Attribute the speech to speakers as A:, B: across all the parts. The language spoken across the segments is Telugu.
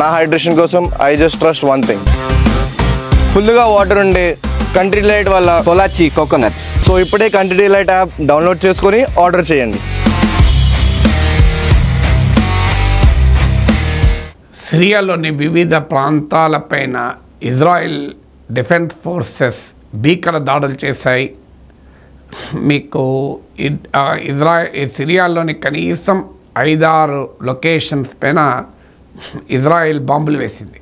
A: నా హైడ్రేషన్ కోసం I just trust one thing, ఫుల్గా వాటర్ ఉండే కంట్రీ డిలైట్ వల్ల
B: పొలాచి కోకోనట్స్.
A: సో ఇప్పుడే కంట్రీ డిలైట్ యాప్ డౌన్లోడ్ చేసుకొని ఆర్డర్ చేయండి.
C: సిరియాలోని వివిధ ప్రాంతాలపైన ఇజ్రాయెల్ డిఫెన్స్ ఫోర్సెస్ భీకర దాడులు చేశాయి. మీకు సిరియాలోని కనీసం 5-6 లొకేషన్స్ పైన ఇజ్రాయెల్ బాంబులు వేసింది.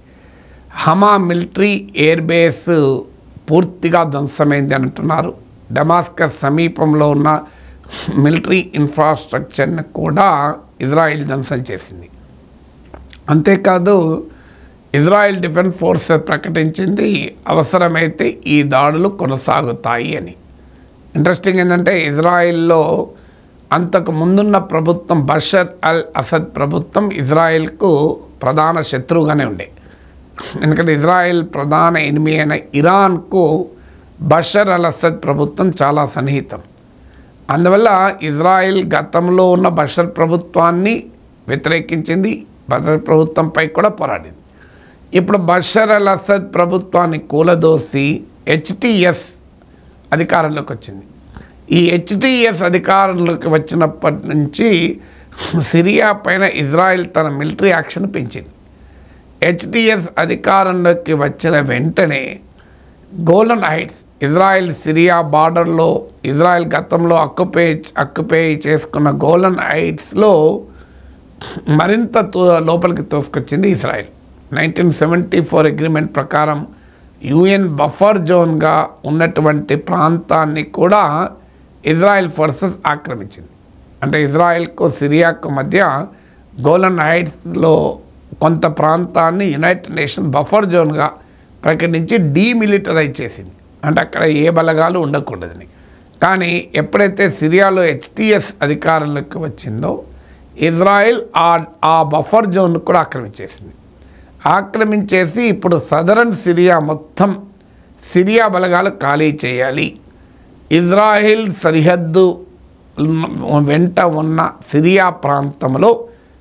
C: హమా మిలిటరీ ఎయిర్ బేస్ పూర్తిగా ధ్వంసమైంది అంటున్నారు. డమాస్కస్ సమీపంలో ఉన్న మిలిటరీ ఇన్ఫ్రాస్ట్రక్చర్ని కూడా ఇజ్రాయెల్ ధ్వంసం చేసింది. అంతేకాదు ఇజ్రాయెల్ డిఫెన్స్ ఫోర్సెస్ ప్రకటించింది అవసరమైతే ఈ దాడులు కొనసాగుతాయి అని. ఇంట్రెస్టింగ్ ఏంటంటే ఇజ్రాయెల్లో అంతకు ముందున్న ప్రభుత్వం బషర్ అల్ అసద్ ప్రభుత్వం ఇజ్రాయెల్కు ప్రధాన శత్రువుగానే ఉండే. ఎందుకంటే ఇజ్రాయెల్ ప్రధాన ఎనిమి అయిన ఇరాన్కు బషర్ అల్ అసద్ ప్రభుత్వం చాలా సన్నిహితం. అందువల్ల ఇజ్రాయెల్ గతంలో ఉన్న బషర్ ప్రభుత్వాన్ని వ్యతిరేకించింది, బషర్ ప్రభుత్వంపై కూడా పోరాడింది. ఇప్పుడు బషర్ అల్ అసద్ ప్రభుత్వాన్ని కూలదోసి హెచ్టిఎస్ అధికారంలోకి వచ్చింది. ఈ హెచ్టిఎస్ అధికారంలోకి వచ్చినప్పటి నుంచి సిరియా పైన ఇజ్రాయెల్ తన మిలిటరీ యాక్షన్ పెంచింది. హెచ్టిఎస్ అధికారంలోకి వచ్చిన వెంటనే గోలన్ హైట్స్, ఇజ్రాయెల్ సిరియా బార్డర్లో ఇజ్రాయెల్ గతంలో అక్యుపై చేసుకున్న గోలన్ హైట్స్లో మరింత లోపలికి తోసుకొచ్చింది ఇజ్రాయెల్. 1974 అగ్రిమెంట్ ప్రకారం యుఎన్ బఫర్ జోన్గా ఉన్నటువంటి ప్రాంతాన్ని కూడా ఇజ్రాయెల్ ఫోర్సెస్ ఆక్రమించింది. అంటే ఇజ్రాయెల్కు సిరియాకు మధ్య గోలన్ హైట్స్లో కొంత ప్రాంతాన్ని యునైటెడ్ నేషన్ బఫర్ జోన్గా ప్రకటించి డీమిలిటరైజ్ చేసింది. అంటే అక్కడ ఏ బలగాలు ఉండకూడదని. కానీ ఎప్పుడైతే సిరియాలో హెచ్టిఎస్ అధికారంలోకి వచ్చిందో ఇజ్రాయెల్ ఆ బఫర్ జోన్ కూడా ఆక్రమించేసి ఇప్పుడు సదరన్ సిరియా మొత్తం సిరియా బలగాలు ఖాళీ చేయాలి, ఇజ్రాయెల్ సరిహద్దు వెంట ఉన్న సిరియా ప్రాంతంలో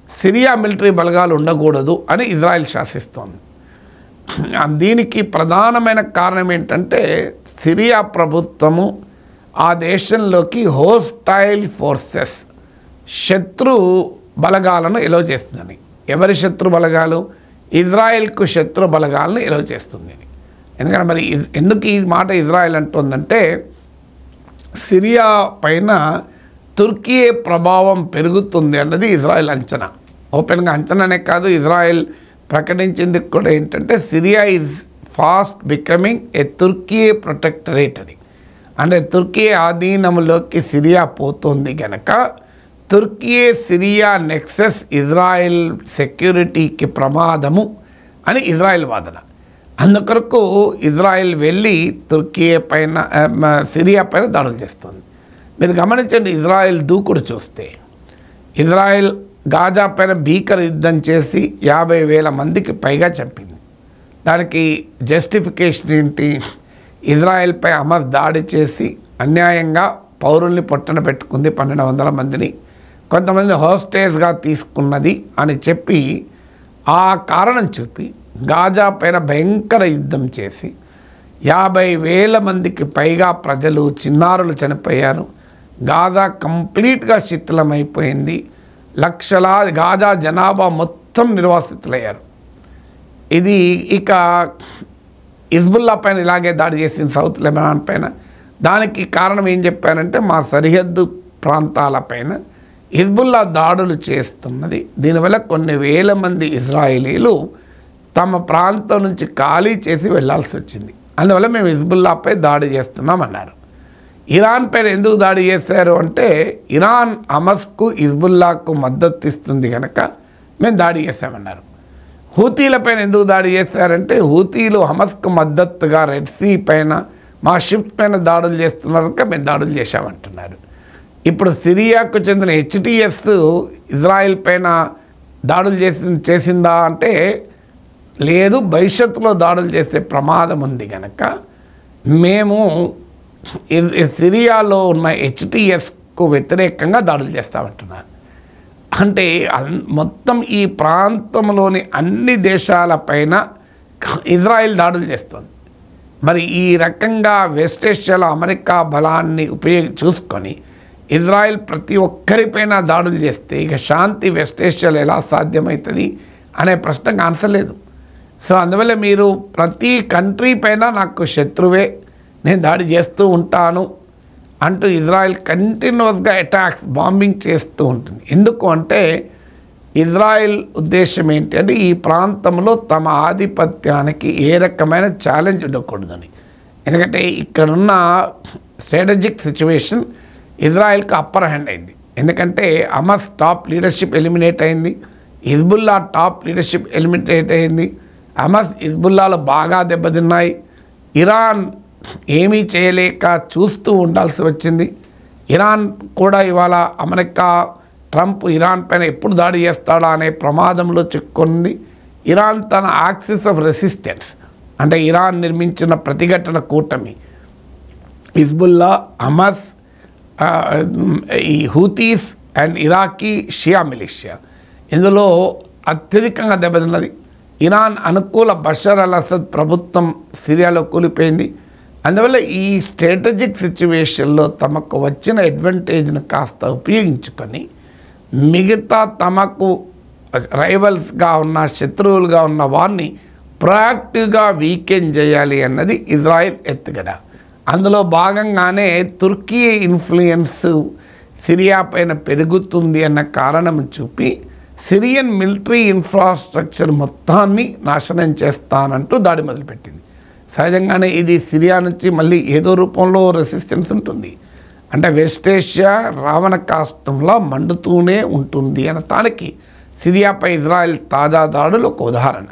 C: సిరియా మిలిటరీ బలగాలు ఉండకూడదు అని ఇజ్రాయెల్ శాసిస్తోంది. దీనికి ప్రధానమైన కారణం ఏంటంటే సిరియా ప్రభుత్వము ఆ దేశంలోకి హోస్టైల్ ఫోర్సెస్ శత్రు బలగాలను ఎలో చేస్తుందని. ఎవరి శత్రు బలగాలు? ఇజ్రాయెల్కు శత్రు బలగాలను ఎలో చేస్తుంది. ఎందుకంటే మరి ఎందుకు ఈ మాట ఇజ్రాయెల్ అంటుందంటే సిరియా పైన తుర్కీ ప్రభావం పెరుగుతుంది అన్నది ఇజ్రాయెల్ అంచనా. ఓపెన్గా అంచనానే కాదు, ఇజ్రాయెల్ ప్రకటించింది కూడా ఏంటంటే Syria is fast becoming a Turkey protectorate అని. అంటే తుర్కీ ఆధీనంలోకి సిరియా పోతుంది కనుక తుర్కీ సిరియా నెక్సెస్ ఇజ్రాయెల్ సెక్యూరిటీకి ప్రమాదము అని ఇజ్రాయెల్ వాదన. అందుకొరకు ఇజ్రాయెల్ వెళ్ళి తుర్కీ పైన సిరియా పైన దాడులు చేస్తుంది. మీరు గమనించండి, ఇజ్రాయెల్ దూకుడు చూస్తే ఇజ్రాయెల్ గాజా పైన భీకర యుద్ధం చేసి 50,000 మందికి పైగా చంపింది. దానికి జస్టిఫికేషన్ ఏంటి? ఇజ్రాయెల్పై హమాస్ దాడి చేసి అన్యాయంగా పౌరుల్ని పొట్టన పెట్టుకుంది, 1,200 మందిని కొంతమంది హోస్టేజ్గా తీసుకున్నది అని చెప్పి ఆ కారణం చూపి గాజా పైన భయంకర యుద్ధం చేసి 50,000 మందికి పైగా ప్రజలు చిన్నారులు చనిపోయారు. గాజా కంప్లీట్గా శిథిలమైపోయింది. లక్షలాది గాజా జనాభా మొత్తం నిర్వాసితులయ్యారు. ఇది ఇక హిజ్బుల్లా పైన ఇలాగే దాడి చేసింది, సౌత్ లెబనాన్ పైన. దానికి కారణం ఏం చెప్పారంటే మా సరిహద్దు ప్రాంతాలపైన హిజ్బుల్లా దాడులు చేస్తున్నది, దీనివల్ల కొన్ని వేల మంది ఇజ్రాయేలీలు తమ ప్రాంతం నుంచి ఖాళీ చేసి వెళ్లాల్సి వచ్చింది, అందువల్ల మేము హిజ్బుల్లాపై దాడి చేస్తున్నామన్నారు. ఇరాన్ పైన ఎందుకు దాడి చేశారు అంటే ఇరాన్ హమస్కు హిజ్బుల్లాకు మద్దతు ఇస్తుంది కనుక మేము దాడి చేశామన్నారు. హూతీలపైన ఎందుకు దాడి చేశారంటే హూతీలు హమస్కు మద్దతుగా రెడ్ సీ పైన మా షిప్స్ పైన దాడులు చేస్తున్నారు కనుక మేము దాడులు చేశామంటున్నారు. ఇప్పుడు సిరియాకు చెందిన హెచ్టిఎస్ ఇజ్రాయెల్ పైన దాడులు చేసిందా అంటే లేదు, భవిష్యత్తులో దాడులు చేసే ప్రమాదం ఉంది కనుక మేము సిరియాలో ఉన్న హెచ్టిఎస్కు వ్యతిరేకంగా దాడులు చేస్తామంటున్నారు. అంటే మొత్తం ఈ ప్రాంతంలోని అన్ని దేశాలపైన ఇజ్రాయెల్ దాడులు చేస్తుంది. మరి ఈ రకంగా వెస్ట్ ఏషియాలో అమెరికా బలాన్ని చూసుకొని ఇజ్రాయెల్ ప్రతి ఒక్కరిపైన దాడులు చేస్తే ఇక శాంతి వెస్ట్ ఏషియాలో ఎలా సాధ్యమవుతుంది అనే ప్రశ్నకు ఆన్సర్ లేదు. సో అందువల్ల మీరు ప్రతి కంట్రీ పైన నాకు శత్రువే, నేను దాడి చేస్తూ ఉంటాను అంటూ ఇజ్రాయెల్ కంటిన్యూస్గా అటాక్స్, బాంబింగ్ చేస్తూ ఉంటుంది. ఎందుకు అంటే ఇజ్రాయెల్ ఉద్దేశం ఏంటి అంటే ఈ ప్రాంతంలో తమ ఆధిపత్యానికి ఏ రకమైన ఛాలెంజ్ ఉండకూడదని. ఎందుకంటే ఇక్కడున్న స్ట్రాటజిక్ సిచ్యువేషన్ ఇజ్రాయెల్కి అప్పర్ హ్యాండ్ అయింది. ఎందుకంటే హమాస్ టాప్ లీడర్షిప్ ఎలిమినేట్ అయింది, హిజ్బుల్లా టాప్ లీడర్షిప్ ఎలిమినేట్ అయింది, హమాస్ హిజ్బుల్లాలో బాగా దెబ్బతిన్నాయి. ఇరాన్ ఏమీ చేయలేక చూస్తూ ఉండాల్సి వచ్చింది. ఇరాన్ కూడా ఇవాళ అమెరికా ట్రంప్ ఇరాన్ పైన ఎప్పుడు దాడి చేస్తాడా అనే ప్రమాదంలో చిక్కుంది. ఇరాన్ తన యాక్సిస్ ఆఫ్ రెసిస్టెన్స్ అంటే ఇరాన్ నిర్మించిన ప్రతిఘటన కూటమి హిజ్బుల్లా, హమాస్, ఈ హూతీస్ అండ్ ఇరాకీ షియా మిలిషియా ఇందులో అత్యధికంగా దెబ్బతిన్నది. ఇరాన్ అనుకూల బషర్ అల్ అసద్ ప్రభుత్వం సిరియాలో కూలిపోయింది. అందువల్ల ఈ స్ట్రాటజిక్ సిచ్యువేషన్లో తమకు వచ్చిన అడ్వాంటేజ్ను కాస్త ఉపయోగించుకొని మిగతా తమకు రైవల్స్గా ఉన్న, శత్రువులుగా ఉన్న వారిని ప్రొయాక్టివ్గా వీకెండ్ చేయాలి అన్నది ఇజ్రాయెల్ ఎత్తుగడ. అందులో భాగంగానే తుర్కీ ఇన్ఫ్లుయెన్స్ సిరియా పైన పెరుగుతుంది అన్న కారణం చూపి సిరియన్ మిలిటరీ ఇన్ఫ్రాస్ట్రక్చర్ మొత్తాన్ని నాశనం చేస్తానంటూ దాడి మొదలుపెట్టింది. సహజంగానే ఇది సిరియా నుంచి మళ్ళీ ఏదో రూపంలో రెసిస్టెన్స్ ఉంటుంది. అంటే వెస్ట్ ఏషియా రావణ కాష్టంలో మండుతూనే ఉంటుంది అనటానికి సిరియాపై ఇజ్రాయెల్ తాజా దాడులు ఒక ఉదాహరణ.